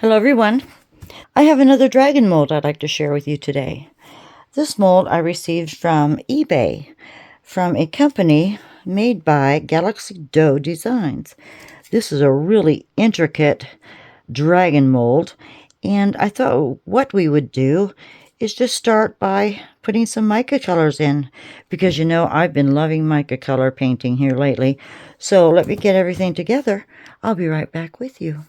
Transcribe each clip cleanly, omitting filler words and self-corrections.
Hello everyone. I have another dragon mold I'd like to share with you today. This mold I received from eBay from a company made by Galaxy Doe Designs. This is a really intricate dragon mold, and I thought what we would do is just start by putting some mica colors in, because you know I've been loving mica color painting here lately. So let me get everything together. I'll be right back with you.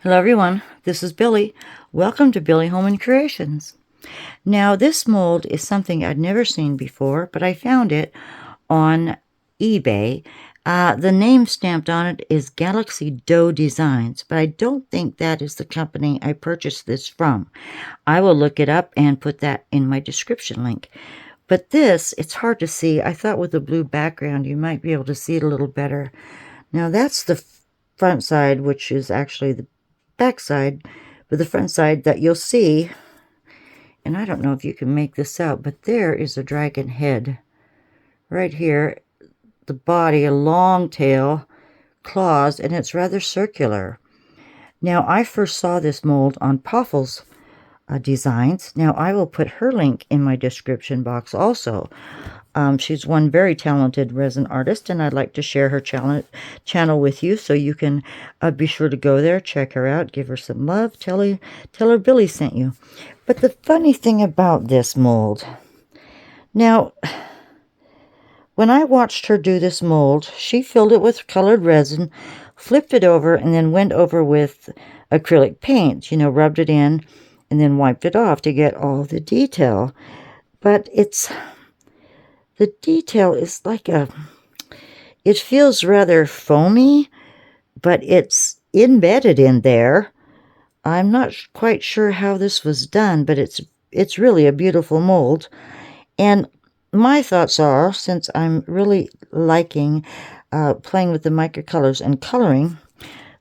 Hello everyone, this is Billy. Welcome to Billy Home and Creations. Now this mold is something I'd never seen before, but I found it on eBay. The name stamped on it is Galaxy Doe Designs, but I don't think that is the company I purchased this from. I will look it up and put that in my description link. But this, it's hard to see. I thought with the blue background you might be able to see it a little better. Now that's the front side, which is actually the back side, but the front side that you'll see, and I don't know if you can make this out, but there is a dragon head right here, the body, a long tail, claws, and it's rather circular. Now I first saw this mold on Poffel's designs. Now I will put her link in my description box also. She's one very talented resin artist, and I'd like to share her channel with you, so you can be sure to go there, check her out, give her some love, tell her Billy sent you. But the funny thing about this mold, now, when I watched her do this mold, she filled it with colored resin, flipped it over, and then went over with acrylic paint, rubbed it in, and then wiped it off to get all the detail. But the detail is like it feels rather foamy, but it's embedded in there. I'm not quite sure how this was done, but it's really a beautiful mold. And my thoughts are, since I'm really liking playing with the mica colors and coloring,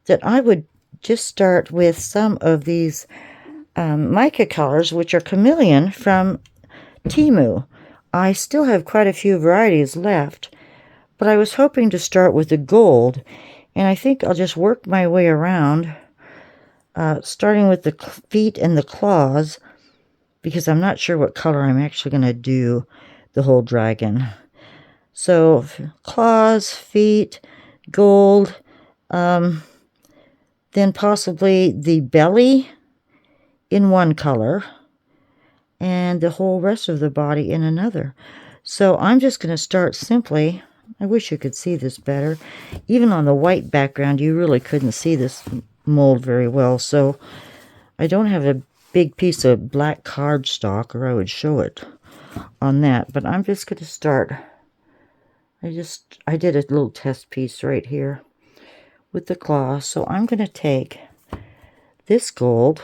that I would just start with some of these mica colors, which are chameleon from Temu. I still have quite a few varieties left, but I was hoping to start with the gold, and I think I'll just work my way around, starting with the feet and the claws, because I'm not sure what color I'm actually going to do the whole dragon. So claws, feet, gold, then possibly the belly in one color, and the whole rest of the body in another. So I'm just going to start simply. I wish you could see this better. Even on the white background, you really couldn't see this mold very well. So I don't have a big piece of black cardstock, or I would show it on that. But I'm just going to start. I did a little test piece right here with the claw. So I'm going to take this gold.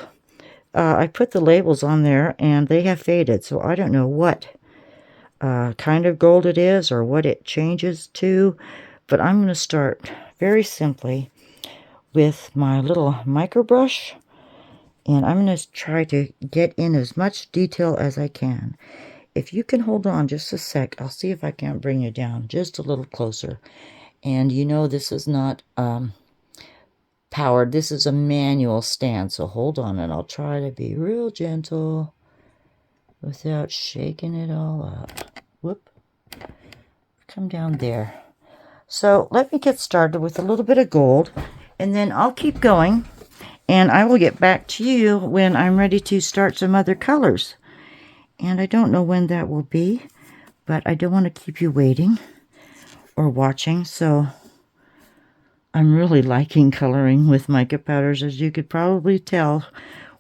I put the labels on there, and they have faded, so I don't know what kind of gold it is or what it changes to, but I'm going to start very simply with my little micro brush, and I'm going to try to get in as much detail as I can. If you can hold on just a sec, I'll see if I can't bring you down just a little closer. And this is not powered. This is a manual stand, so hold on, and I'll try to be real gentle without shaking it all up. Whoop. Come down there. So let me get started with a little bit of gold, and then I'll keep going, and I will get back to you when I'm ready to start some other colors. And I don't know when that will be, but I don't want to keep you waiting or watching, so I'm really liking coloring with mica powders, as you could probably tell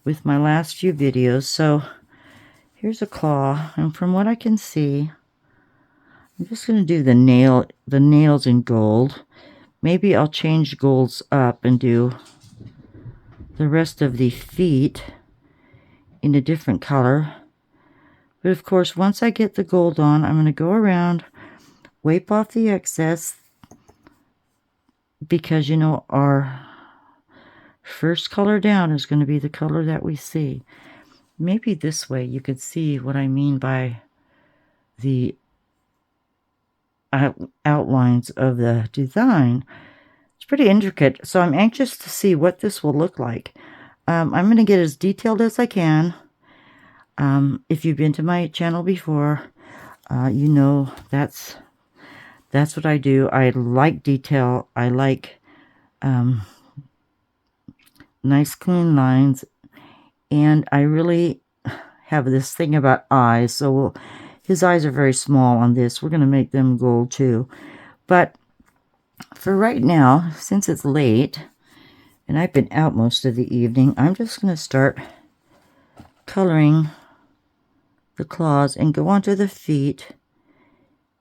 with my last few videos. So here's a claw, and from what I can see, I'm just going to do the nails in gold. Maybe I'll change golds up and do the rest of the feet in a different color. But of course, once I get the gold on, I'm going to go around, wipe off the excess, because, you know, our first color down is going to be the color that we see. Maybe this way you could see what I mean by the outlines of the design. It's pretty intricate, so I'm anxious to see what this will look like. I'm going to get as detailed as I can. If you've been to my channel before, you know that's what I do. I like detail. I like nice clean lines, and I really have this thing about eyes. So his eyes are very small on this. We're going to make them gold too. But for right now, since it's late and I've been out most of the evening, I'm just going to start coloring the claws and go onto the feet.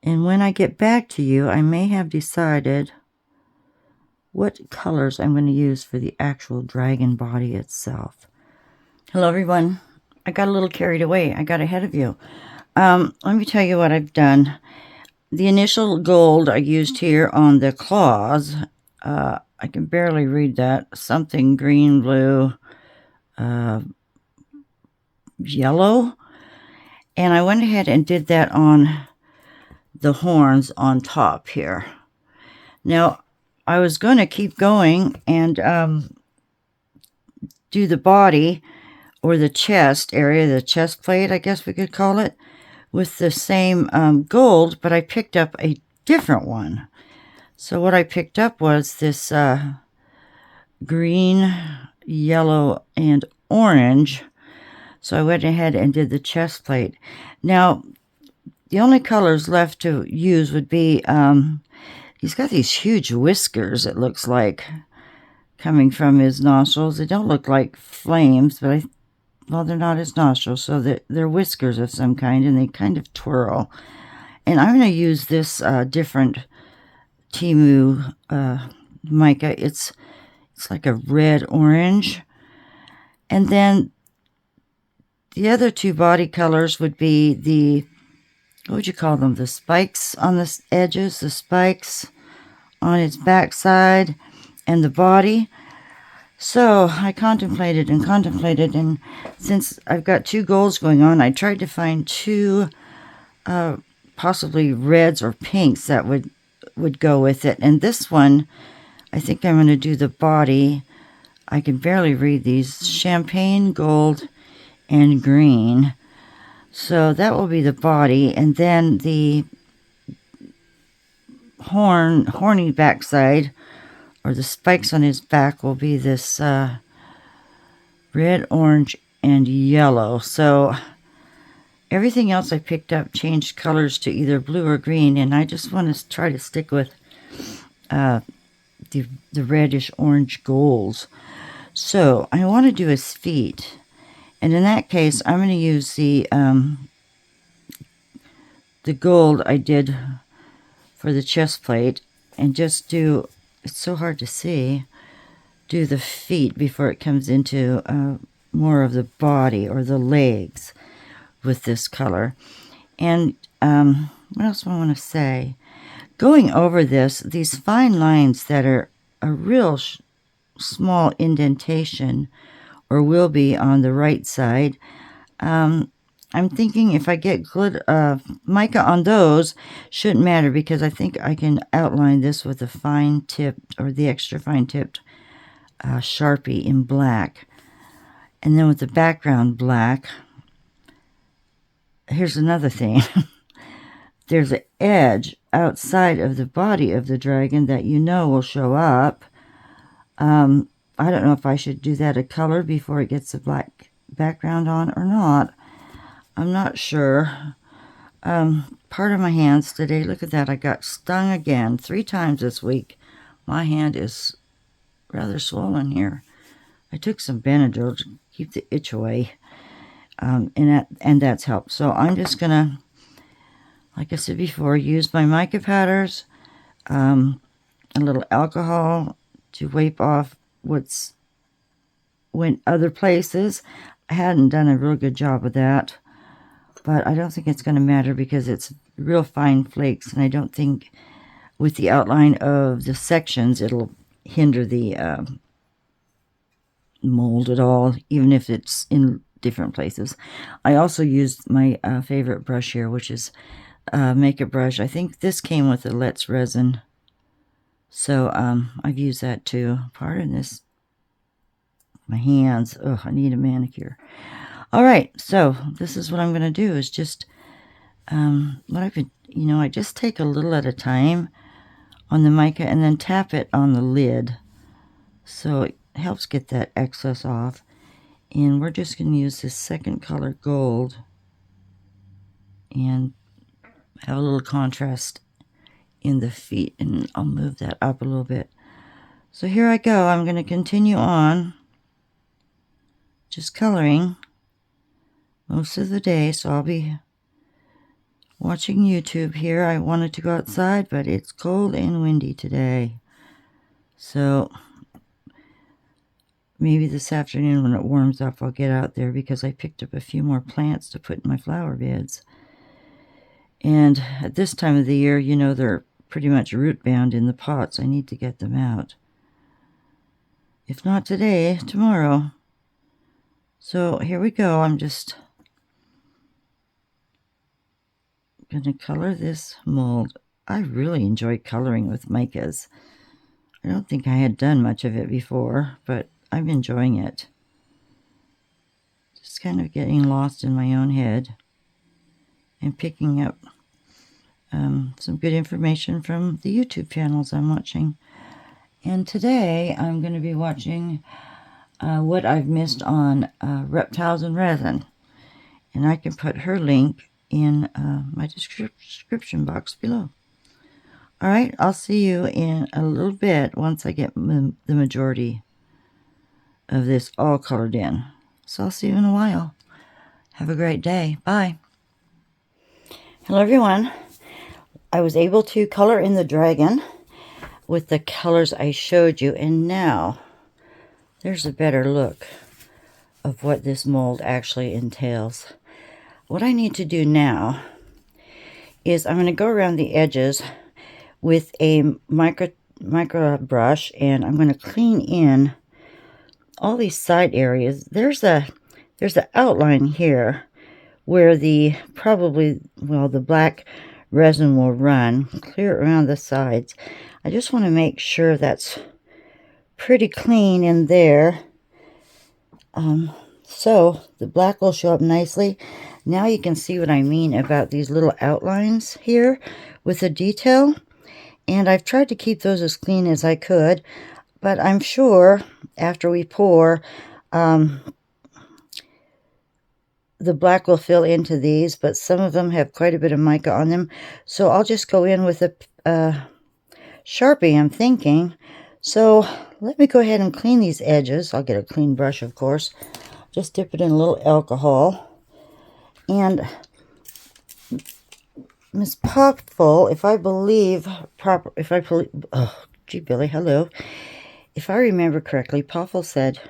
And when I get back to you, I may have decided what colors I'm going to use for the actual dragon body itself. Hello everyone. I got a little carried away. I got ahead of you. Let me tell you what I've done. The initial gold I used here on the claws, I can barely read that. Something green, blue, yellow. And I went ahead and did that on the horns on top here. Now, I was going to keep going and do the body or the chest area, the chest plate, I guess we could call it, with the same gold, but I picked up a different one. So what I picked up was this green, yellow, and orange. So I went ahead and did the chest plate. Now, the only colors left to use would be, he's got these huge whiskers, it looks like, coming from his nostrils. They don't look like flames, but well, they're not his nostrils, so they're whiskers of some kind, and they kind of twirl. And I'm going to use this different Temu mica. It's like a red-orange. And then the other two body colors would be the, what would you call them? The spikes on the edges, the spikes on its backside, and the body. So I contemplated, and since I've got two golds going on, I tried to find two possibly reds or pinks that would go with it. And this one, I think I'm going to do the body. I can barely read these. Champagne, gold, and green. So that will be the body. And then the horny backside, or the spikes on his back, will be this red, orange, and yellow. So everything else I picked up changed colors to either blue or green, and I just want to try to stick with the reddish orange golds. So I want to do his feet, and in that case I'm going to use the gold I did for the chest plate and just do, it's so hard to see, do the feet before it comes into more of the body or the legs with this color. And what else do I want to say? Going over this, these fine lines that are a real small indentation, or will be on the right side, I'm thinking if I get good mica on those, shouldn't matter, because I think I can outline this with a fine tipped, or the extra fine tipped Sharpie in black. And then with the background black, here's another thing. There's an edge outside of the body of the dragon that you know will show up. I don't know if I should do that a color before it gets a black background on or not. I'm not sure. Part of my hands today, look at that, I got stung again 3 times this week. My hand is rather swollen here. I took some Benadryl to keep the itch away, and that's helped. So I'm just gonna, like I said before, use my mica powders, a little alcohol to wipe off what's went other places. I hadn't done a real good job of that, but I don't think it's going to matter because it's real fine flakes, and I don't think with the outline of the sections, it'll hinder the mold at all, even if it's in different places. I also used my favorite brush here, which is Mica brush. I think this came with the Let's Resin, so I've used that too. Pardon this, my hands. Oh, I need a manicure. All right, so this is what I'm going to do, is just what I've been, I just take a little at a time on the mica and then tap it on the lid, so it helps get that excess off. And we're just going to use this second color, gold, and have a little contrast in the feet, and I'll move that up a little bit. So here I go. I'm going to continue on just coloring most of the day, so I'll be watching YouTube here. I wanted to go outside, but it's cold and windy today, so maybe this afternoon when it warms up I'll get out there, because I picked up a few more plants to put in my flower beds. And at this time of the year, they're pretty much root bound in the pots. I need to get them out. If not today, tomorrow. So here we go. I'm just going to color this mold. I really enjoy coloring with micas. I don't think I had done much of it before, but I'm enjoying it. Just kind of getting lost in my own head and picking up some good information from the YouTube channels I'm watching. And today I'm going to be watching what I've missed on Reptiles and Resin. And I can put her link in my description box below. Alright, I'll see you in a little bit once I get the majority of this all colored in. So I'll see you in a while. Have a great day. Bye. Hello everyone. I was able to color in the dragon with the colors I showed you, and now there's a better look of what this mold actually entails. What I need to do now is I'm going to go around the edges with a micro brush, and I'm going to clean in all these side areas. There's a outline here where the black resin will run clear around the sides. I just want to make sure that's pretty clean in there, so the black will show up nicely. Now you can see what I mean about these little outlines here with the detail, and I've tried to keep those as clean as I could, but I'm sure after we pour, the black will fill into these, but some of them have quite a bit of mica on them, so I'll just go in with a Sharpie, I'm thinking. So let me go ahead and clean these edges. I'll get a clean brush, of course. Just dip it in a little alcohol. And Miss Popful, oh, gee, Billy, hello. If I remember correctly, Popful said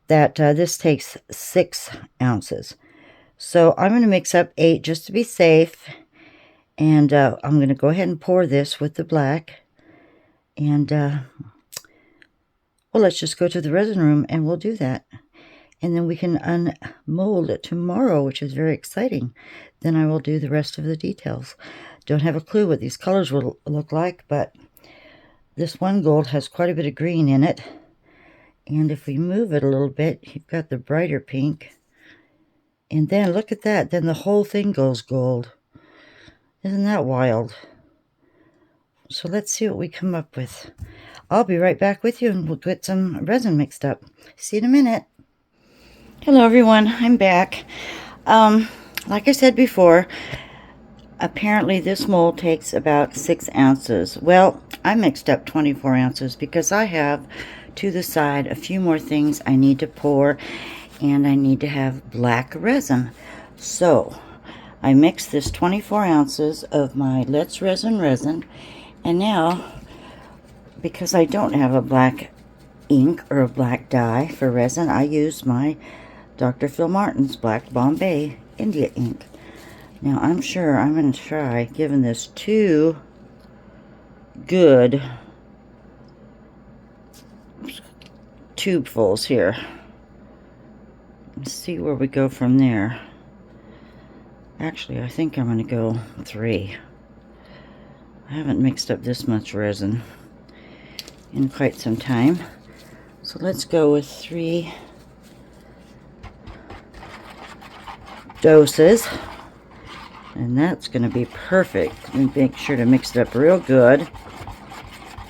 that this takes 6 ounces. So I'm going to mix up 8 just to be safe. And I'm going to go ahead and pour this with the black. And, well, let's just go to the resin room and we'll do that. And then we can unmold it tomorrow, which is very exciting. Then I will do the rest of the details. Don't have a clue what these colors will look like, but this one gold has quite a bit of green in it. And if we move it a little bit, you've got the brighter pink. And then look at that. Then the whole thing goes gold. Isn't that wild? So let's see what we come up with. I'll be right back with you and we'll get some resin mixed up. See you in a minute. Hello everyone, I'm back. Like I said before, apparently this mold takes about 6 ounces. Well, I mixed up 24 ounces because I have to the side a few more things I need to pour, and I need to have black resin. So I mixed this 24 ounces of my Let's Resin resin, and now, because I don't have a black ink or a black dye for resin, I use my Dr. Phil Martin's Black Bombay India ink. Now I'm sure I'm going to try giving this 2 good tubefuls here. Let's see where we go from there. Actually, I think I'm going to go 3. I haven't mixed up this much resin in quite some time. So let's go with 3 doses. And that's going to be perfect. And make sure to mix it up real good.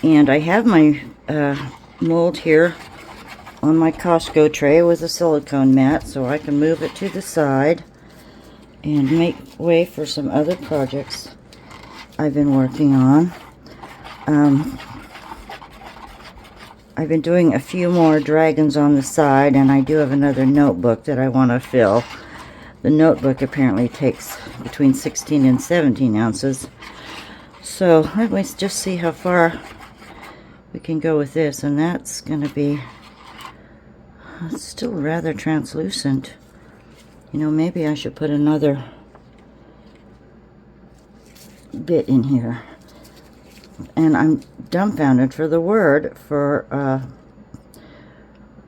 And I have my mold here on my Costco tray with a silicone mat, so I can move it to the side and make way for some other projects I've been working on. I've been doing a few more dragons on the side, and I do have another notebook that I want to fill. The notebook apparently takes between 16 and 17 ounces. So let me just see how far we can go with this, and that's going to be, it's still rather translucent. You know, maybe I should put another bit in here. And I'm dumbfounded for the word for,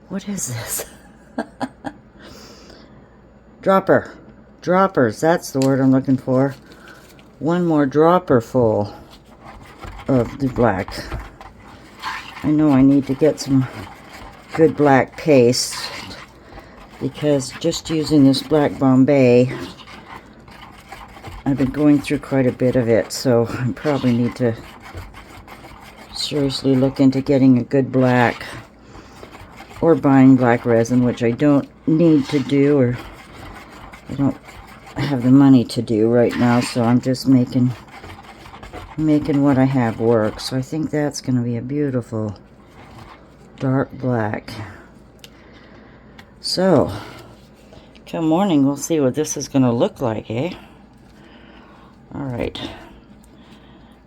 what is this? Droppers, that's the word I'm looking for. One more dropper full of the black. I know I need to get some good black paste, because just using this black Bombay, I've been going through quite a bit of it, so I probably need to seriously look into getting a good black, or buying black resin, which I don't need to do, or I don't have the money to do right now, so I'm just making what I have work. So I think that's going to be a beautiful dark black. So come morning, we'll see what this is going to look like, eh? Alright,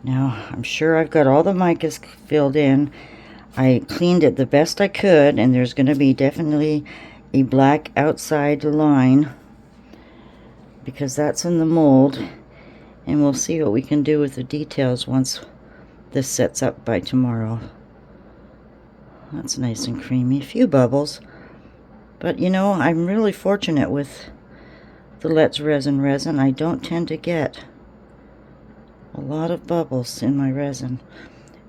now I'm sure I've got all the micas filled in. I cleaned it the best I could, and there's going to be definitely a black outside line, because that's in the mold, and we'll see what we can do with the details once this sets up by tomorrow. That's nice and creamy. A few bubbles, but you know, I'm really fortunate with the Let's Resin. I don't tend to get a lot of bubbles in my resin,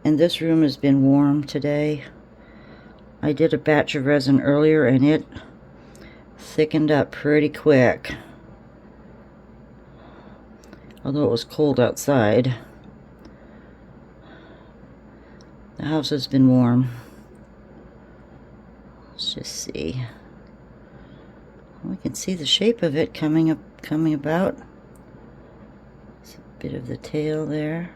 and this room has been warm today. I did a batch of resin earlier, and it thickened up pretty quick. Although it was cold outside, the house has been warm. Let's just see. We can see the shape of it coming about. It's a bit of the tail there.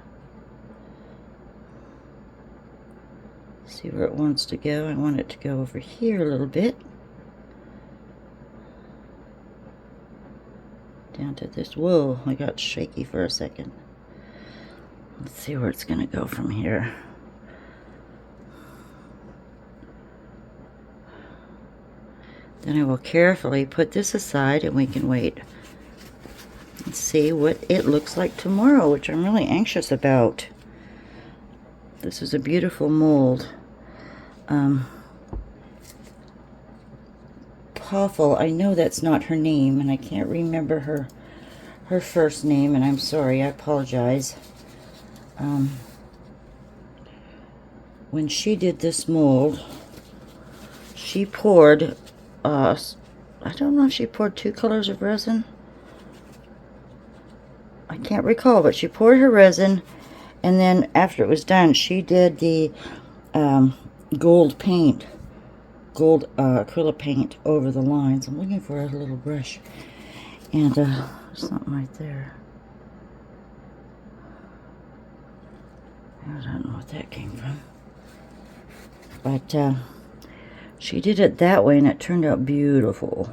See where it wants to go. I want it to go over here a little bit. Down to this. Whoa, I got shaky for a second. Let's see where it's going to go from here. Then I will carefully put this aside, and we can wait and see what it looks like tomorrow, which I'm really anxious about. This is a beautiful mold. Poffel, I know that's not her name, and I can't remember her first name, and I'm sorry, I apologize. When she did this mold, she poured, I don't know if she poured 2 colors of resin. I can't recall, but she poured her resin, and then after it was done, she did the gold paint. Gold acrylic paint over the lines. I'm looking for a little brush, and there's something right there. I don't know what that came from, but she did it that way, and it turned out beautiful.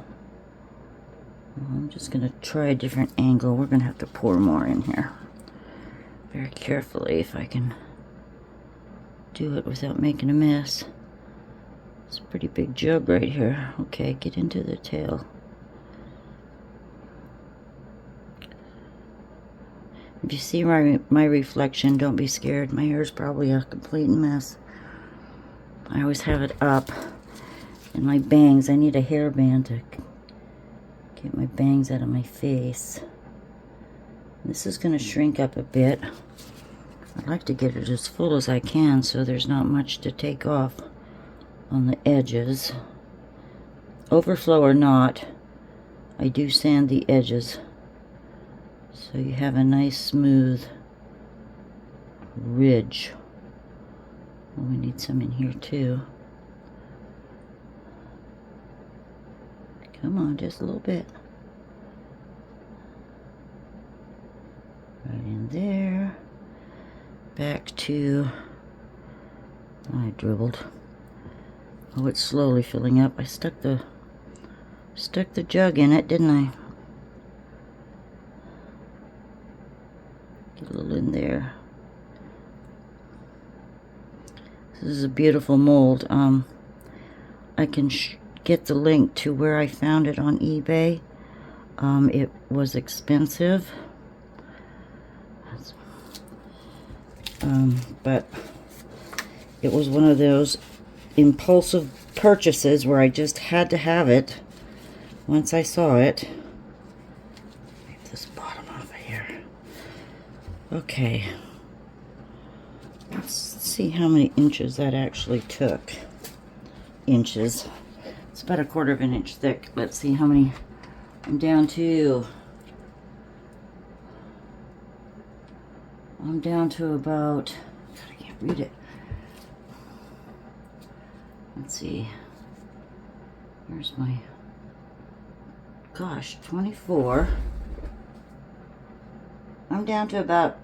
I'm just gonna try a different angle. We're gonna have to pour more in here very carefully if I can do it without making a mess. It's a pretty big jug right here. Okay, get into the tail. If you see my reflection, don't be scared. My hair is probably a complete mess. I always have it up. And my bangs, I need a hairband to get my bangs out of my face. This is going to shrink up a bit. I'd like to get it as full as I can so there's not much to take off on the edges. Overflow or not, I do sand the edges so you have a nice smooth ridge. Oh, we need some in here too. Come on, just a little bit. Right in there. Back to, I dribbled. Oh, it's slowly filling up. I stuck the jug in it, didn't I? Get a little in there. This is a beautiful mold. I can get the link to where I found it on eBay. It was expensive. But it was one of those impulsive purchases where I just had to have it once I saw it. Get this bottom off of here. Okay. Let's see how many inches that actually took. Inches. It's about 1/4 of an inch thick. Let's see how many I'm down to. I'm down to about, God, I can't read it. Let's see. Where's my, gosh, 24. I'm down to about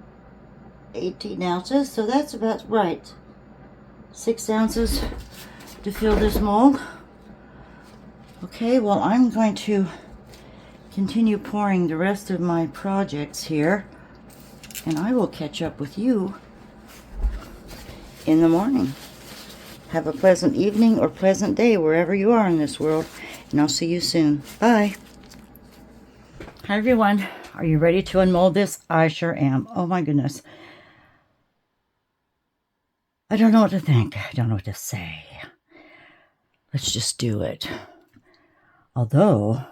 18 ounces, so that's about right. 6 ounces to fill this mold. Okay, well, I'm going to continue pouring the rest of my projects here, and I will catch up with you in the morning. Have a pleasant evening or pleasant day wherever you are in this world, and I'll see you soon. Bye. Hi everyone. Are you ready to unmold this? I sure am. Oh my goodness. I don't know what to think. I don't know what to say. Let's just do it. Although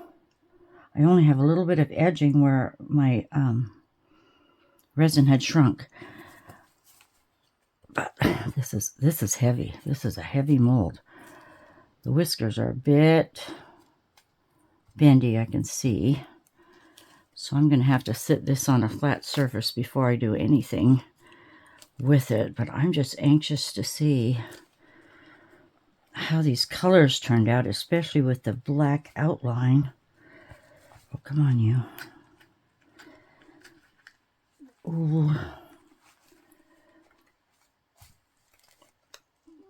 I only have a little bit of edging where my resin had shrunk. But this is heavy. This is a heavy mold. The whiskers are a bit bendy, I can see. So I'm going to have to sit this on a flat surface before I do anything with it. But I'm just anxious to see how these colors turned out, especially with the black outline. Oh, come on, you. Ooh.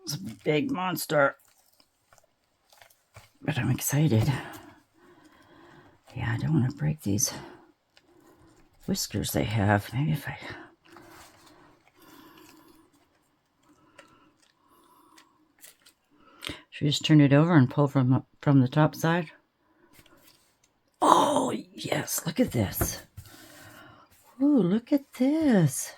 It's a big monster. But I'm excited. Yeah, I don't want to break these whiskers they have. Maybe if I... Should we just turn it over and pull from the top side? Oh, yes. Look at this. Ooh, look at this.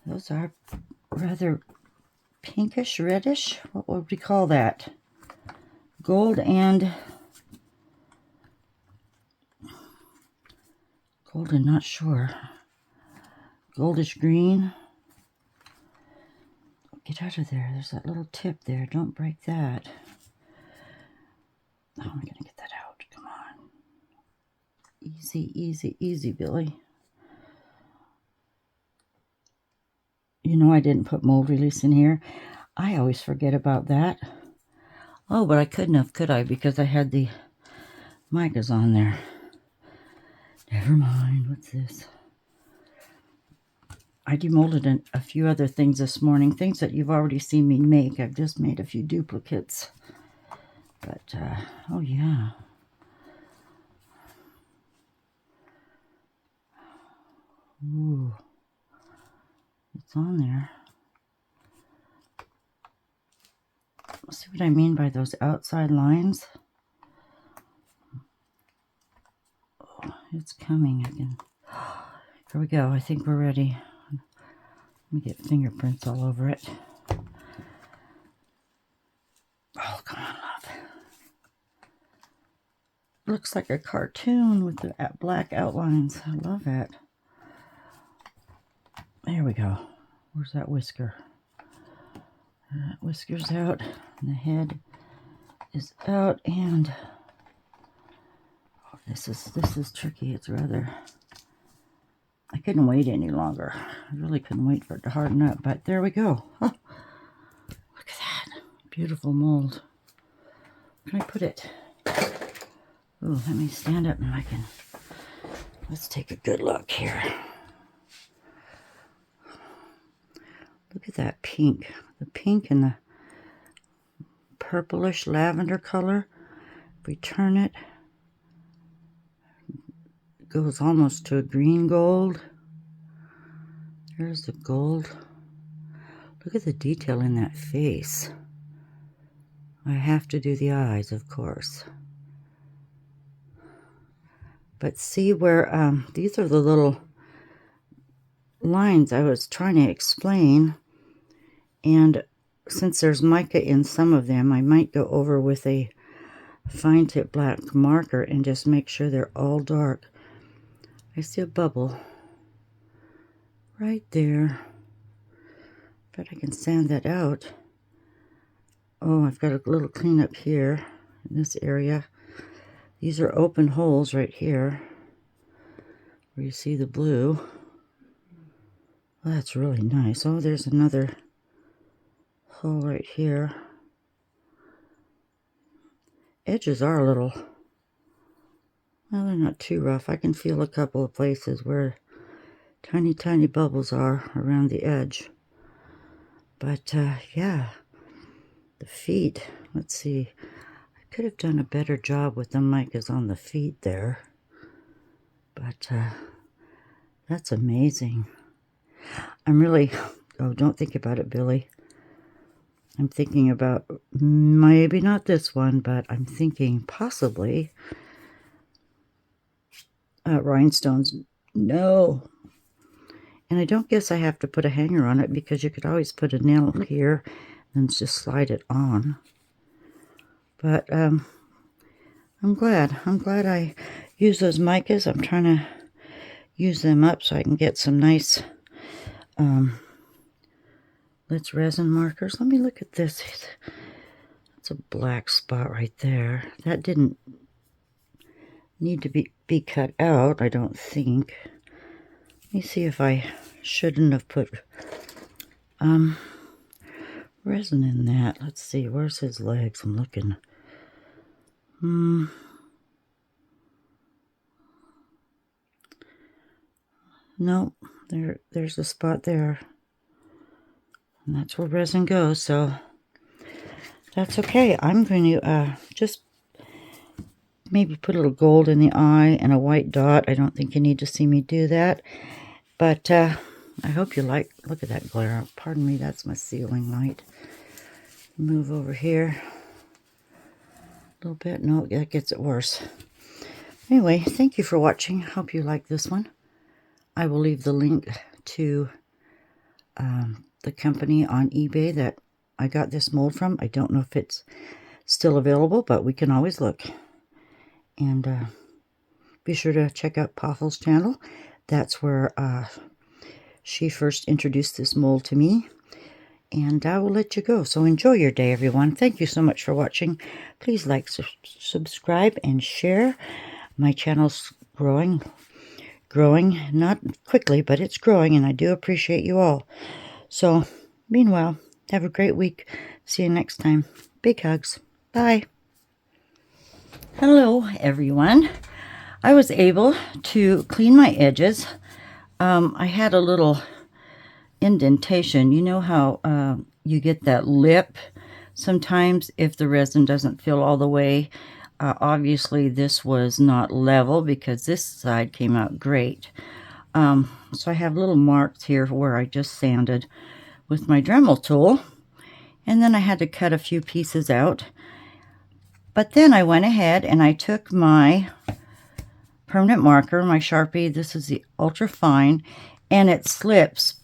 Those are rather pinkish, reddish. What would we call that? Gold and not sure. Goldish green. Get out of there. There's that little tip there. Don't break that. Oh, I'm going to get that out. Come on. Easy, easy, easy, Billy. You know I didn't put mold release in here. I always forget about that. Oh, but I couldn't have, could I? Because I had the Micas on there. Never mind. What's this? I demolded a few other things this morning. Things that you've already seen me make. I've just made a few duplicates. But, oh yeah. Ooh. It's on there. See what I mean by those outside lines? It's coming. Here we go. I think we're ready. Let me get fingerprints all over it. Oh, come on, love. Looks like a cartoon with the black outlines. I love it. There we go. Where's that whisker? That whisker's out. And the head is out. And oh, this is tricky. It's rather... I couldn't wait any longer. I really couldn't wait for it to harden up. But there we go. Oh, look at that. Beautiful mold. Where can I put it? Oh, let me stand up and I can... Let's take a good look here. Look at that pink. The pink and the purplish lavender color. If we turn it, it goes almost to a green gold. There's the gold. Look at the detail in that face. I have to do the eyes, of course. But see where, these are the little lines I was trying to explain. And since there's mica in some of them, I might go over with a fine tip black marker and just make sure they're all dark. I see a bubble right there. Bet I can sand that out. Oh, I've got a little cleanup here in this area. These are open holes right here where you see the blue. Well, that's really nice. Oh, there's another hole right here. Edges are a little, well, they're not too rough. I can feel a couple of places where tiny, tiny bubbles are around the edge. But, yeah, the feet, let's see. I could have done a better job with the micas on the feet there. But, that's amazing. I'm really, oh, don't think about it, Billy. I'm thinking about, maybe not this one, but I'm thinking possibly rhinestones. No. And I don't guess I have to put a hanger on it because you could always put a nail here and just slide it on. But I'm glad I use those micas. I'm trying to use them up so I can get some nice let's resin markers. Let me look at this. That's a black spot right there. That didn't need to be cut out, I don't think. Let me see if I shouldn't have put resin in that. Let's see, where's his legs? I'm looking. No, there's a spot there. And that's where resin goes, so that's okay. I'm going to just maybe put a little gold in the eye and a white dot. I don't think you need to see me do that. But I hope you like, look at that glare. Pardon me, that's my ceiling light. Move over here a little bit. No, that gets it worse. Anyway, thank you for watching. Hope you like this one. I will leave the link to the company on eBay that I got this mold from. I don't know if it's still available, but we can always look. And be sure to check out Poffel's channel. That's where she first introduced this mold to me. And I will let you go. So enjoy your day, everyone. Thank you so much for watching. Please like, subscribe, and share. My channel's growing, not quickly, but it's growing, and I do appreciate you all. So, meanwhile, have a great week. See you next time. Big hugs. Bye. Hello, everyone. I was able to clean my edges. I had a little indentation. You know how you get that lip sometimes if the resin doesn't fill all the way. Obviously, this was not level because this side came out great. So I have little marks here where I just sanded with my Dremel tool. And then I had to cut a few pieces out. But then I went ahead and I took my permanent marker, my Sharpie. This is the ultra fine, and it slips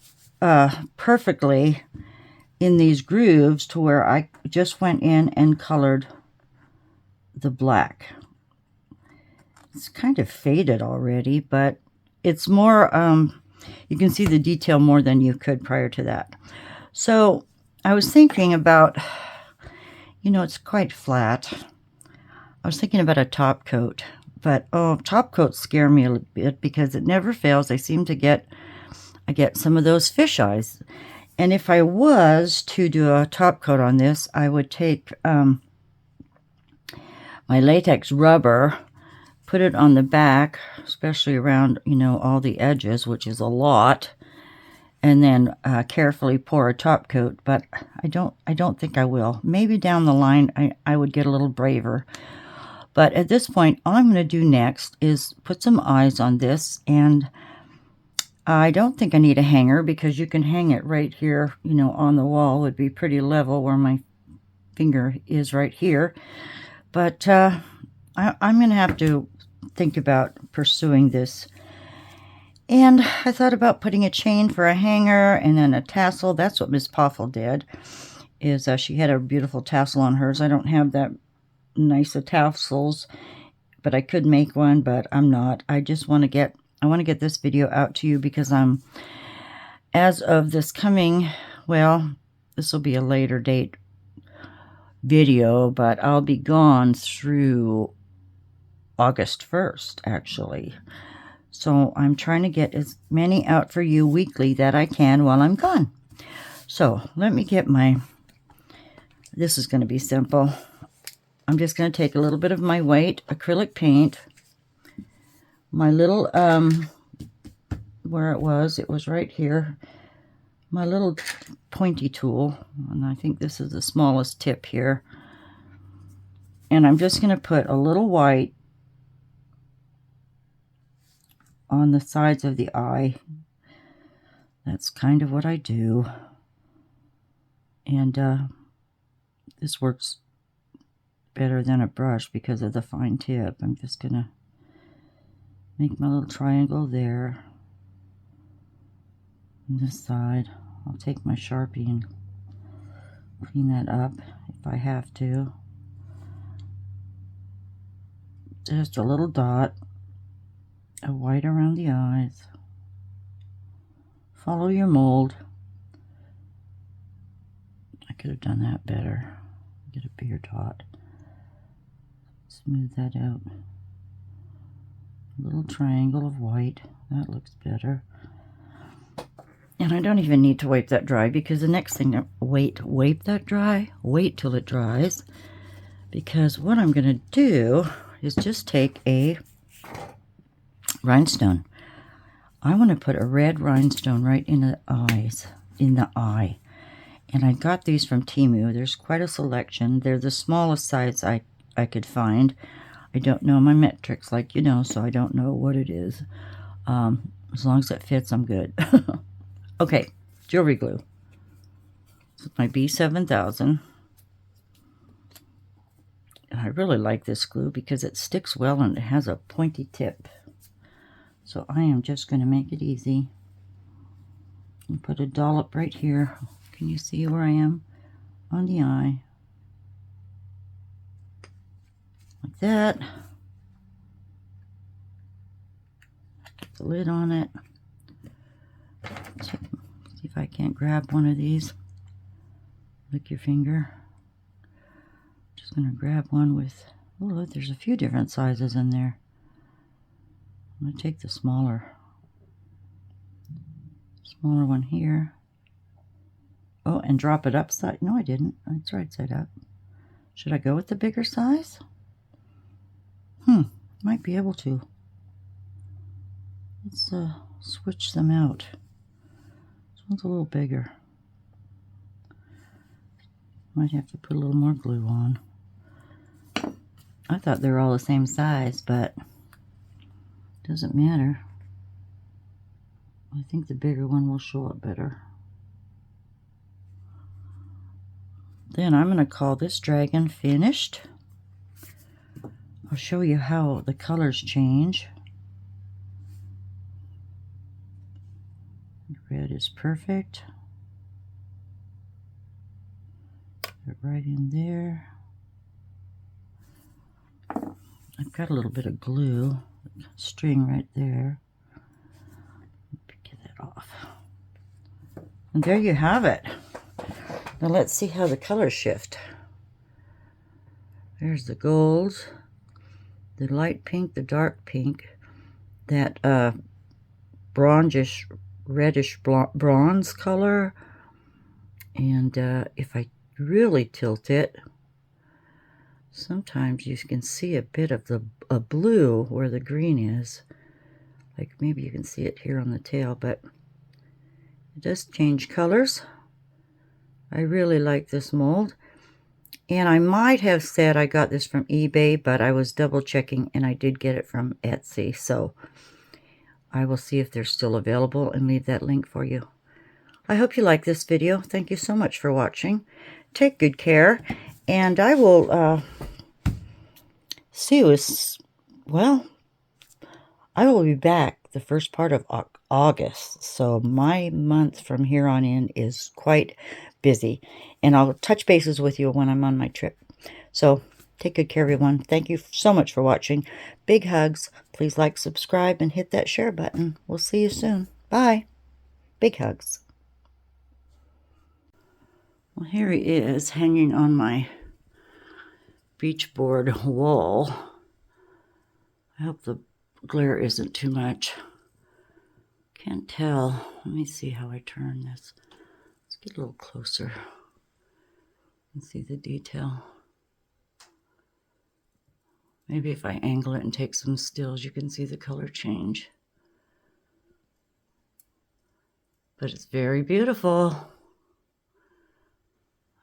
perfectly in these grooves to where I just went in and colored the black. It's kind of faded already, but it's more, you can see the detail more than you could prior to that. So I was thinking about, you know, it's quite flat. I was thinking about a top coat, but top coats scare me a little bit because it never fails. I seem to get, I get some of those fish eyes. And if I was to do a top coat on this, I would take my latex rubber, put it on the back, especially around, you know, all the edges, which is a lot, and then carefully pour a top coat. But I don't think I will. Maybe down the line I would get a little braver. But at this point, all I'm going to do next is put some eyes on this, and I don't think I need a hanger because you can hang it right here, you know, on the wall. It would be pretty level where my finger is right here. But I'm going to have to think about pursuing this. And I thought about putting a chain for a hanger and then a tassel. That's what Miss Poffle did, is she had a beautiful tassel on hers. I don't have that nice of tassels, but I could make one, but I'm not. I just want to get, I want to get this video out to you because I'm, as of this coming, well, this will be a later date video, but I'll be gone through August 1st, actually. So I'm trying to get as many out for you weekly that I can while I'm gone. So let me get my, this is going to be simple. I'm just going to take a little bit of my white acrylic paint, my little, where it was right here, my little pointy tool, and I think this is the smallest tip here. And I'm just going to put a little white on the sides of the eye. That's kind of what I do. And this works better than a brush because of the fine tip. I'm just going to make my little triangle there on this side. I'll take my Sharpie and clean that up if I have to. Just a little dot of white around the eyes. Follow your mold. I could have done that better. Get a bigger dot. Smooth that out. A little triangle of white. That looks better. And I don't even need to wipe that dry because the next thing, wipe that dry? Wait till it dries. Because what I'm going to do is just take a rhinestone. I want to put a red rhinestone right in the eyes, in the eye. And I got these from Temu. There's quite a selection. They're the smallest size I could find. I don't know my metrics, like you know, so I don't know what it is. As long as it fits, I'm good. Okay, jewelry glue. This is my B7000. And I really like this glue because it sticks well and it has a pointy tip. So I am just going to make it easy. And put a dollop right here. Can you see where I am? On the eye. Like that. Put the lid on it. See if I can't grab one of these. Lick your finger. Just going to grab one with, oh look, there's a few different sizes in there. I'm going to take the smaller one here. Oh, and drop it upside. No, I didn't. It's right side up. Should I go with the bigger size? Might be able to. Let's switch them out. This one's a little bigger. Might have to put a little more glue on. I thought they were all the same size, but it doesn't matter. I think the bigger one will show up better. Then I'm going to call this dragon finished. I'll show you how the colors change. The red is perfect. Put it right in there. I've got a little bit of glue, string right there. Get that off. And there you have it. Now let's see how the colors shift. There's the gold, the light pink, the dark pink, that bronzish, reddish bronze color. And if I really tilt it, sometimes you can see a bit of a blue where the green is. Like maybe you can see it here on the tail, but it does change colors. I really like this mold. And I might have said I got this from eBay, but I was double checking and I did get it from Etsy. So I will see if they're still available and leave that link for you. I hope you like this video. Thank you so much for watching. Take good care. And I will see you well, I will be back the first part of August. So my month from here on in is quite busy. And I'll touch bases with you when I'm on my trip. So take good care, everyone. Thank you so much for watching. Big hugs. Please like, subscribe, and hit that share button. We'll see you soon. Bye. Big hugs. Well, here he is hanging on my beach board wall. I hope the glare isn't too much. Can't tell. Let me see how I turn this. Let's get a little closer and see the detail. Maybe if I angle it and take some stills, you can see the color change. But it's very beautiful.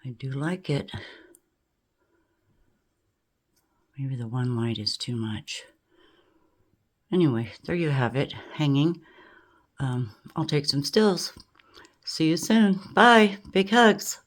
I do like it. Maybe the one light is too much. Anyway, there you have it, hanging. I'll take some stills. See you soon. Bye. Big hugs.